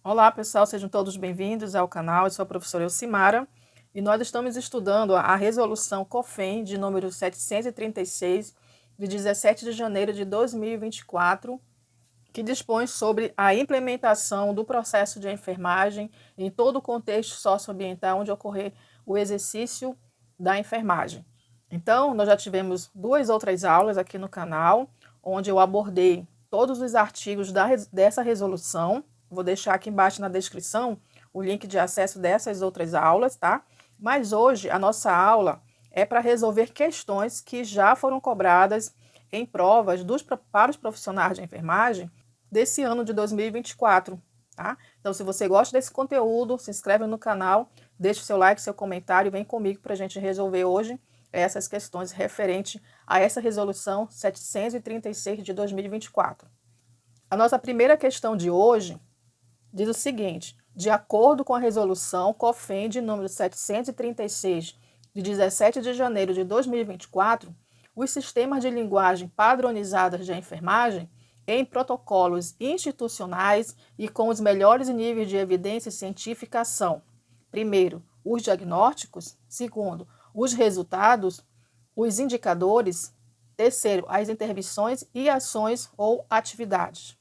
Olá, pessoal, sejam todos bem-vindos ao canal. Eu sou a professora Elcimara e nós estamos estudando a resolução COFEN de número 736, de 17 de janeiro de 2024, que dispõe sobre a implementação do processo de enfermagem em todo o contexto socioambiental onde ocorrer o exercício da enfermagem. Então, nós já tivemos duas outras aulas aqui no canal, onde eu abordei todos os artigos dessa resolução. Vou deixar aqui embaixo na descrição o link de acesso dessas outras aulas, tá? Mas hoje a nossa aula é para resolver questões que já foram cobradas em provas para os profissionais de enfermagem desse ano de 2024, tá? Então, se você gosta desse conteúdo, se inscreve no canal, deixa o seu like, seu comentário, vem comigo para a gente resolver hoje essas questões referentes a essa resolução 736 de 2024. A nossa primeira questão de hoje diz o seguinte: de acordo com a resolução COFEN de número 736, de 17 de janeiro de 2024, os sistemas de linguagem padronizadas de enfermagem em protocolos institucionais e com os melhores níveis de evidência científica são: primeiro, os diagnósticos; segundo, os resultados, os indicadores; terceiro, as intervenções e ações ou atividades.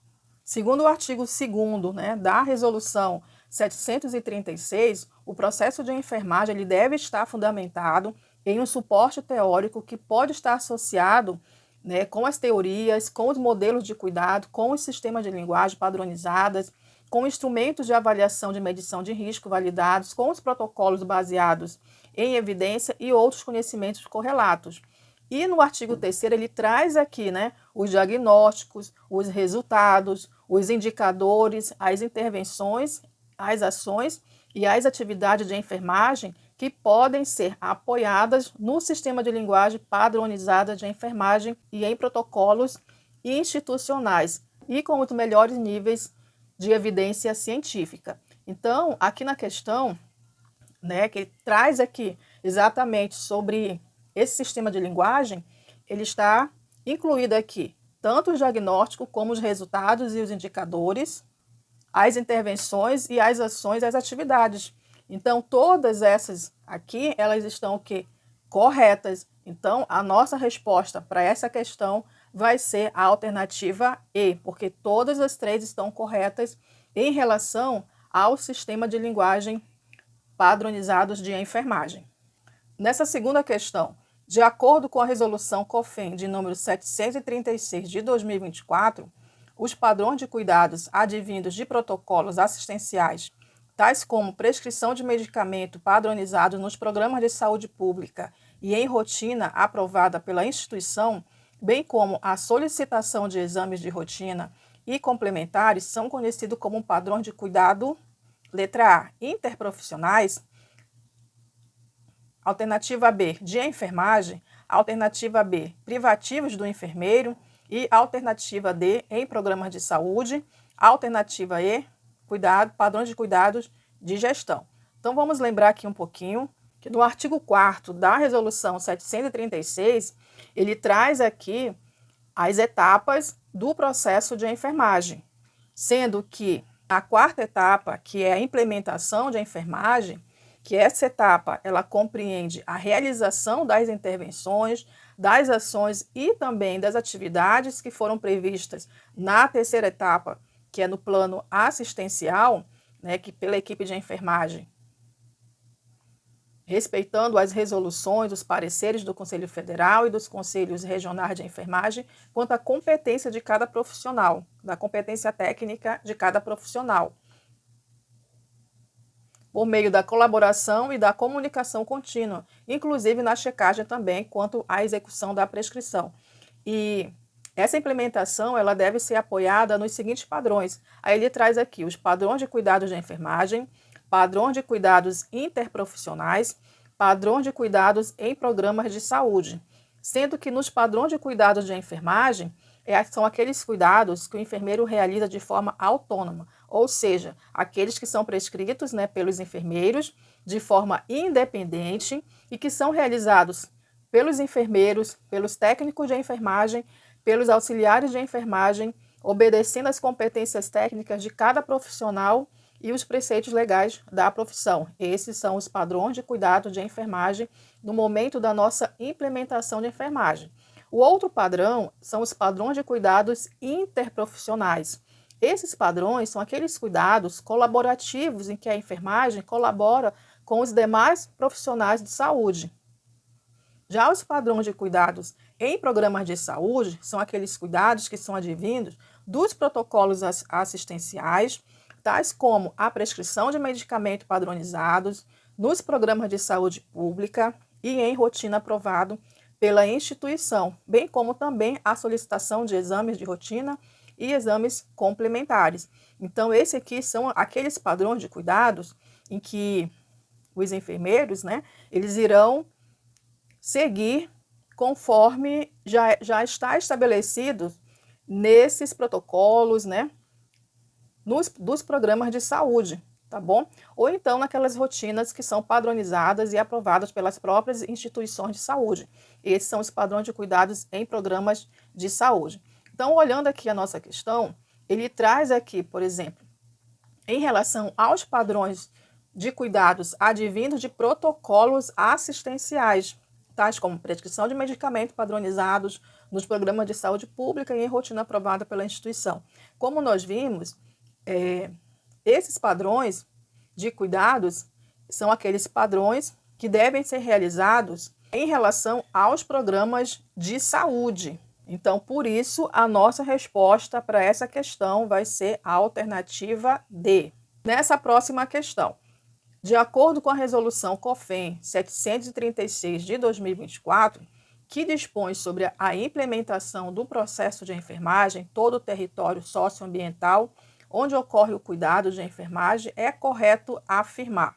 Segundo o artigo 2º, da resolução 736, o processo de enfermagem ele deve estar fundamentado em um suporte teórico que pode estar associado, com as teorias, com os modelos de cuidado, com os sistemas de linguagem padronizadas, com instrumentos de avaliação de medição de risco validados, com os protocolos baseados em evidência e outros conhecimentos correlatos. E no artigo 3º ele traz aqui, os diagnósticos, os resultados, os indicadores, as intervenções, as ações e as atividades de enfermagem que podem ser apoiadas no sistema de linguagem padronizada de enfermagem e em protocolos institucionais e com os melhores níveis de evidência científica. Então, aqui na questão, que ele traz aqui exatamente sobre esse sistema de linguagem, ele está incluído aqui tanto o diagnóstico como os resultados e os indicadores, as intervenções e as ações, as atividades. Então, todas essas aqui, elas estão o quê? Corretas. Então, a nossa resposta para essa questão vai ser a alternativa E, porque todas as três estão corretas em relação ao sistema de linguagem padronizados de enfermagem. Nessa segunda questão, de acordo com a resolução COFEN de número 736 de 2024, os padrões de cuidados advindos de protocolos assistenciais, tais como prescrição de medicamento padronizado nos programas de saúde pública e em rotina aprovada pela instituição, bem como a solicitação de exames de rotina e complementares, são conhecidos como padrões de cuidado, letra A, interprofissionais; alternativa B, de enfermagem; alternativa B, privativos do enfermeiro; e alternativa D, em programas de saúde; alternativa E, padrões de cuidados de gestão. Então, vamos lembrar aqui um pouquinho que no artigo 4º da resolução 736, ele traz aqui as etapas do processo de enfermagem, sendo que a quarta etapa, que é a implementação de enfermagem, que essa etapa ela compreende a realização das intervenções, das ações e também das atividades que foram previstas na terceira etapa, que é no plano assistencial, que pela equipe de enfermagem, respeitando as resoluções, os pareceres do Conselho Federal e dos Conselhos Regionais de Enfermagem quanto à competência de cada profissional, da competência técnica de cada profissional, por meio da colaboração e da comunicação contínua, inclusive na checagem também quanto à execução da prescrição. E essa implementação ela deve ser apoiada nos seguintes padrões. Aí ele traz aqui os padrões de cuidados de enfermagem, padrões de cuidados interprofissionais, padrões de cuidados em programas de saúde, sendo que nos padrões de cuidados de enfermagem são aqueles cuidados que o enfermeiro realiza de forma autônoma, ou seja, aqueles que são prescritos pelos enfermeiros de forma independente e que são realizados pelos enfermeiros, pelos técnicos de enfermagem, pelos auxiliares de enfermagem, obedecendo às competências técnicas de cada profissional e os preceitos legais da profissão. Esses são os padrões de cuidado de enfermagem no momento da nossa implementação de enfermagem. O outro padrão são os padrões de cuidados interprofissionais. Esses padrões são aqueles cuidados colaborativos em que a enfermagem colabora com os demais profissionais de saúde. Já os padrões de cuidados em programas de saúde são aqueles cuidados que são advindos dos protocolos assistenciais, tais como a prescrição de medicamentos padronizados nos programas de saúde pública e em rotina aprovado pela instituição, bem como também a solicitação de exames de rotina e exames complementares. Então, esses aqui são aqueles padrões de cuidados em que os enfermeiros, eles irão seguir conforme já está estabelecido nesses protocolos, dos programas de saúde, tá bom? Ou então naquelas rotinas que são padronizadas e aprovadas pelas próprias instituições de saúde. Esses são os padrões de cuidados em programas de saúde. Então, olhando aqui a nossa questão, ele traz aqui, por exemplo, em relação aos padrões de cuidados advindos de protocolos assistenciais, tais como prescrição de medicamentos padronizados nos programas de saúde pública e em rotina aprovada pela instituição. Como nós vimos, esses padrões de cuidados são aqueles padrões que devem ser realizados em relação aos programas de saúde. Então, por isso, a nossa resposta para essa questão vai ser a alternativa D. Nessa próxima questão, de acordo com a resolução COFEN 736 de 2024, que dispõe sobre a implementação do processo de enfermagem em todo o território socioambiental onde ocorre o cuidado de enfermagem, é correto afirmar.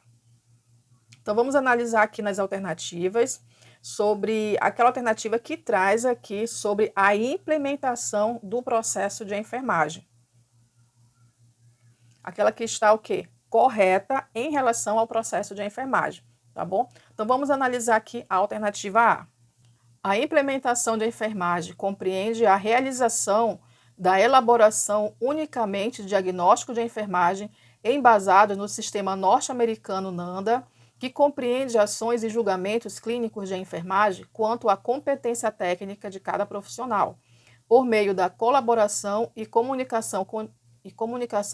Então, vamos analisar aqui nas alternativas sobre aquela alternativa que traz aqui sobre a implementação do processo de enfermagem. Aquela que está o quê? Correta em relação ao processo de enfermagem, tá bom? Então, vamos analisar aqui a alternativa A. A implementação de enfermagem compreende a realização da elaboração unicamente de diagnóstico de enfermagem embasado no sistema norte-americano NANDA, que compreende ações e julgamentos clínicos de enfermagem quanto à competência técnica de cada profissional, por meio da colaboração e comunicação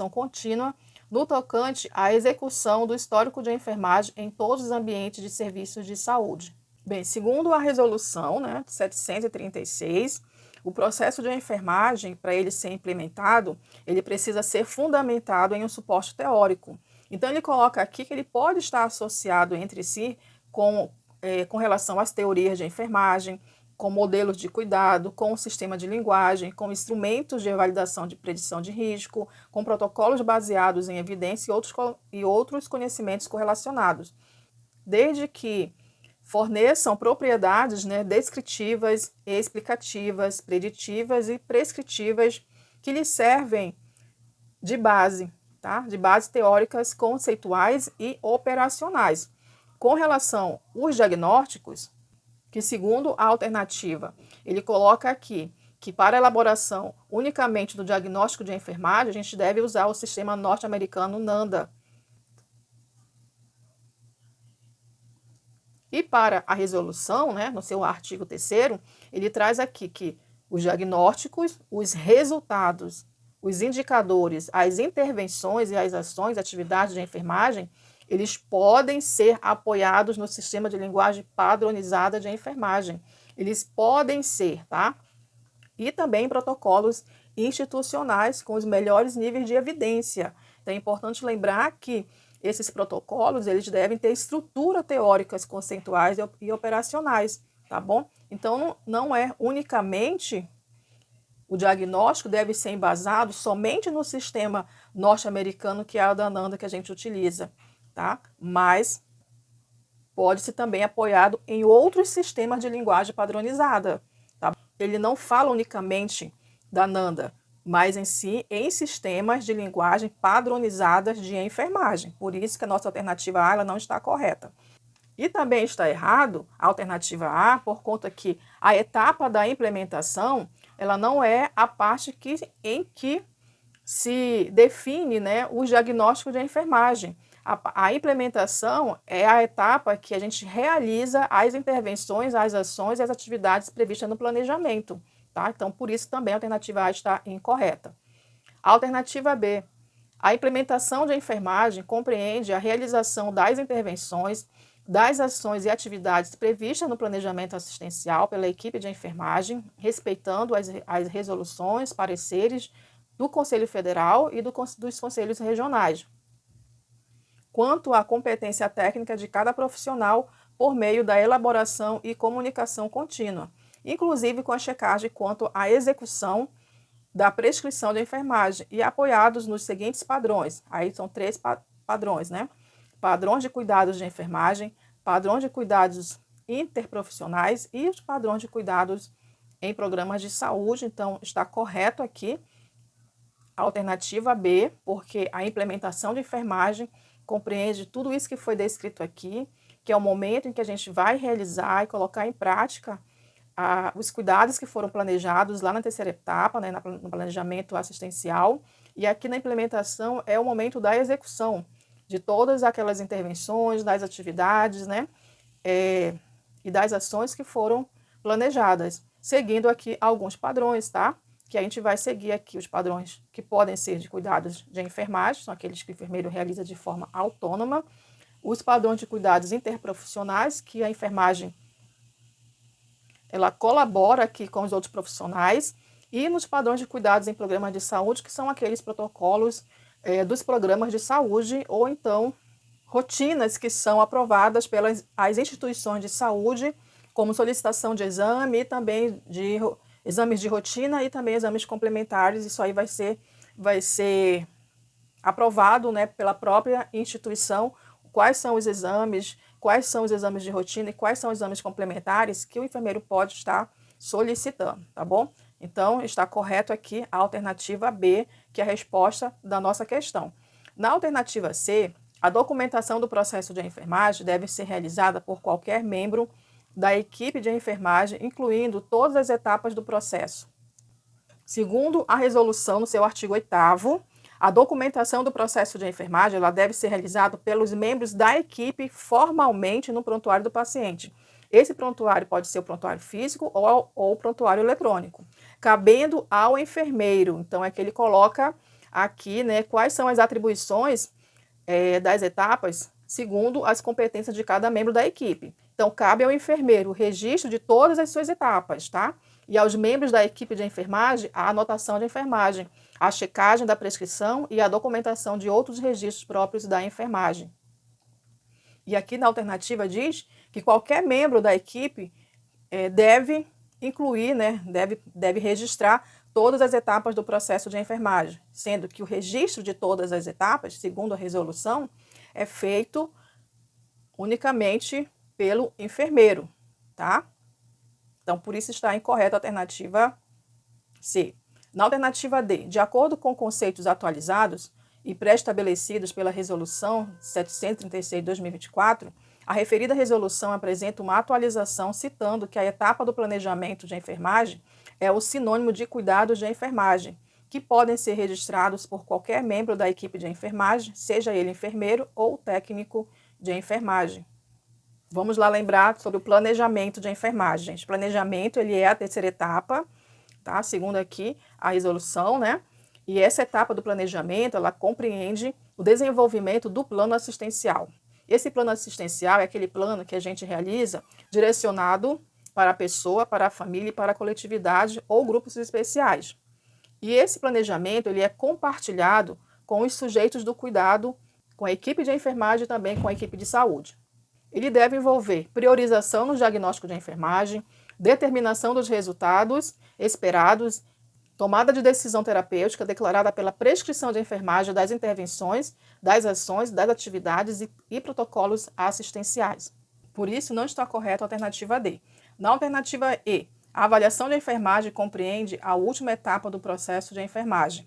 contínua no tocante à execução do histórico de enfermagem em todos os ambientes de serviços de saúde. Bem, segundo a resolução 736, o processo de enfermagem, para ele ser implementado, ele precisa ser fundamentado em um suporte teórico. Então, ele coloca aqui que ele pode estar associado entre si com relação às teorias de enfermagem, com modelos de cuidado, com o sistema de linguagem, com instrumentos de validação de predição de risco, com protocolos baseados em evidência e outros conhecimentos correlacionados, desde que forneçam propriedades descritivas, explicativas, preditivas e prescritivas que lhes servem de base, de bases teóricas, conceituais e operacionais. Com relação aos diagnósticos, que segundo a alternativa, ele coloca aqui que para a elaboração unicamente do diagnóstico de enfermagem, a gente deve usar o sistema norte-americano NANDA. E para a resolução, no seu artigo 3º, ele traz aqui que os diagnósticos, os resultados, os indicadores, as intervenções e as ações, atividades de enfermagem, eles podem ser apoiados no sistema de linguagem padronizada de enfermagem. Eles podem ser, E também protocolos institucionais com os melhores níveis de evidência. Então, é importante lembrar que esses protocolos, eles devem ter estrutura teóricas, conceituais e operacionais, tá bom? Então, não é unicamente o diagnóstico deve ser embasado somente no sistema norte-americano, que é o da NANDA que a gente utiliza, tá? Mas pode ser também apoiado em outros sistemas de linguagem padronizada, tá? Ele não fala unicamente da NANDA, mas em si em sistemas de linguagem padronizadas de enfermagem. Por isso que a nossa alternativa A ela não está correta. E também está errado a alternativa A, por conta que a etapa da implementação ela não é a parte em que se define, né, os diagnósticos de enfermagem. A implementação é a etapa que a gente realiza as intervenções, as ações e as atividades previstas no planejamento, tá? Então, por isso também a alternativa A está incorreta. A alternativa B. A implementação de enfermagem compreende a realização das intervenções, das ações e atividades previstas no planejamento assistencial pela equipe de enfermagem, respeitando as resoluções, pareceres do Conselho Federal e dos conselhos regionais, quanto à competência técnica de cada profissional por meio da elaboração e comunicação contínua, inclusive com a checagem quanto à execução da prescrição de enfermagem e apoiados nos seguintes padrões. Aí são 3 padrões, né? Padrões de cuidados de enfermagem, padrões de cuidados interprofissionais e os padrões de cuidados em programas de saúde. Então, está correto aqui a alternativa B, porque a implementação de enfermagem compreende tudo isso que foi descrito aqui, que é o momento em que a gente vai realizar e colocar em prática os cuidados que foram planejados lá na terceira etapa, né, no planejamento assistencial, e aqui na implementação é o momento da execução de todas aquelas intervenções, das atividades, né, e das ações que foram planejadas, seguindo aqui alguns padrões, tá? Que a gente vai seguir aqui os padrões que podem ser de cuidados de enfermagem, são aqueles que o enfermeiro realiza de forma autônoma, os padrões de cuidados interprofissionais, que a enfermagem ela colabora aqui com os outros profissionais, e nos padrões de cuidados em programas de saúde, que são aqueles protocolos dos programas de saúde, ou então rotinas que são aprovadas pelas as instituições de saúde, como solicitação de exame e também de exames de rotina e também exames complementares. Isso aí vai ser aprovado, né, pela própria instituição, quais são os exames de rotina e quais são os exames complementares que o enfermeiro pode estar solicitando, tá bom? Então, está correto aqui a alternativa B, que é a resposta da nossa questão. Na alternativa C, a documentação do processo de enfermagem deve ser realizada por qualquer membro da equipe de enfermagem, incluindo todas as etapas do processo. Segundo a resolução, no seu artigo 8º, a documentação do processo de enfermagem ela deve ser realizada pelos membros da equipe formalmente no prontuário do paciente. Esse prontuário pode ser o prontuário físico ou o prontuário eletrônico, cabendo ao enfermeiro. Então, é que ele coloca aqui, né, quais são as atribuições das etapas segundo as competências de cada membro da equipe. Então, cabe ao enfermeiro o registro de todas as suas etapas, tá? E aos membros da equipe de enfermagem, a anotação de enfermagem, a checagem da prescrição e a documentação de outros registros próprios da enfermagem. E aqui na alternativa diz que qualquer membro da equipe deve incluir, né, deve registrar todas as etapas do processo de enfermagem, sendo que o registro de todas as etapas, segundo a resolução, é feito unicamente pelo enfermeiro, tá? Então, por isso está incorreta a alternativa C. Na alternativa D, de acordo com conceitos atualizados e pré-estabelecidos pela Resolução 736 de 2024, a referida resolução apresenta uma atualização citando que a etapa do planejamento de enfermagem é o sinônimo de cuidados de enfermagem, que podem ser registrados por qualquer membro da equipe de enfermagem, seja ele enfermeiro ou técnico de enfermagem. Vamos lá lembrar sobre o planejamento de enfermagem. O planejamento ele é a terceira etapa, tá? Segundo aqui a resolução, né? E essa etapa do planejamento, ela compreende o desenvolvimento do plano assistencial. Esse plano assistencial é aquele plano que a gente realiza direcionado para a pessoa, para a família e para a coletividade ou grupos especiais. E esse planejamento ele é compartilhado com os sujeitos do cuidado, com a equipe de enfermagem e também com a equipe de saúde. Ele deve envolver priorização no diagnóstico de enfermagem, determinação dos resultados esperados, tomada de decisão terapêutica declarada pela prescrição de enfermagem das intervenções, das ações, das atividades e protocolos assistenciais. Por isso, não está correta a alternativa D. Na alternativa E, a avaliação de enfermagem compreende a última etapa do processo de enfermagem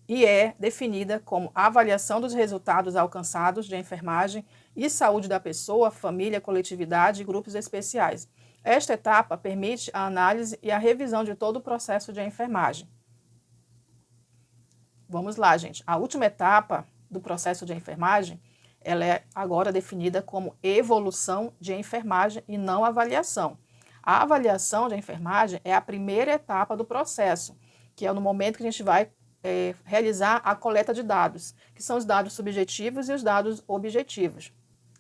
e é definida como a avaliação dos resultados alcançados de enfermagem e saúde da pessoa, família, coletividade e grupos especiais. Esta etapa permite a análise e a revisão de todo o processo de enfermagem. Vamos lá, gente. A última etapa do processo de enfermagem, ela é agora definida como evolução de enfermagem e não avaliação. A avaliação de enfermagem é a primeira etapa do processo, que é no momento que a gente vai realizar a coleta de dados, que são os dados subjetivos e os dados objetivos.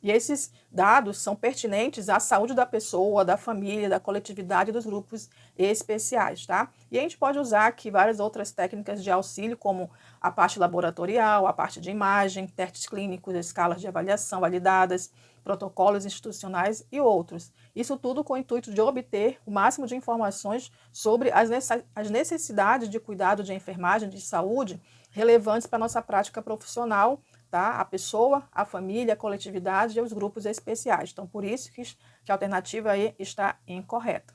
E esses dados são pertinentes à saúde da pessoa, da família, da coletividade e dos grupos especiais, tá? E a gente pode usar aqui várias outras técnicas de auxílio, como a parte laboratorial, a parte de imagem, testes clínicos, escalas de avaliação validadas, protocolos institucionais e outros. Isso tudo com o intuito de obter o máximo de informações sobre as necessidades de cuidado de enfermagem, de saúde, relevantes para a nossa prática profissional, tá? A pessoa, a família, a coletividade e os grupos especiais. Então, por isso que a alternativa aí está incorreta.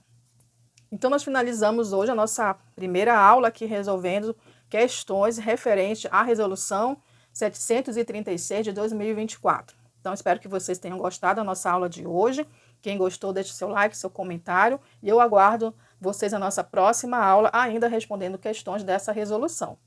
Então, nós finalizamos hoje a nossa primeira aula aqui resolvendo questões referentes à resolução 736 de 2024. Então, espero que vocês tenham gostado da nossa aula de hoje. Quem gostou, deixe seu like, seu comentário. E eu aguardo vocês na nossa próxima aula, ainda respondendo questões dessa resolução.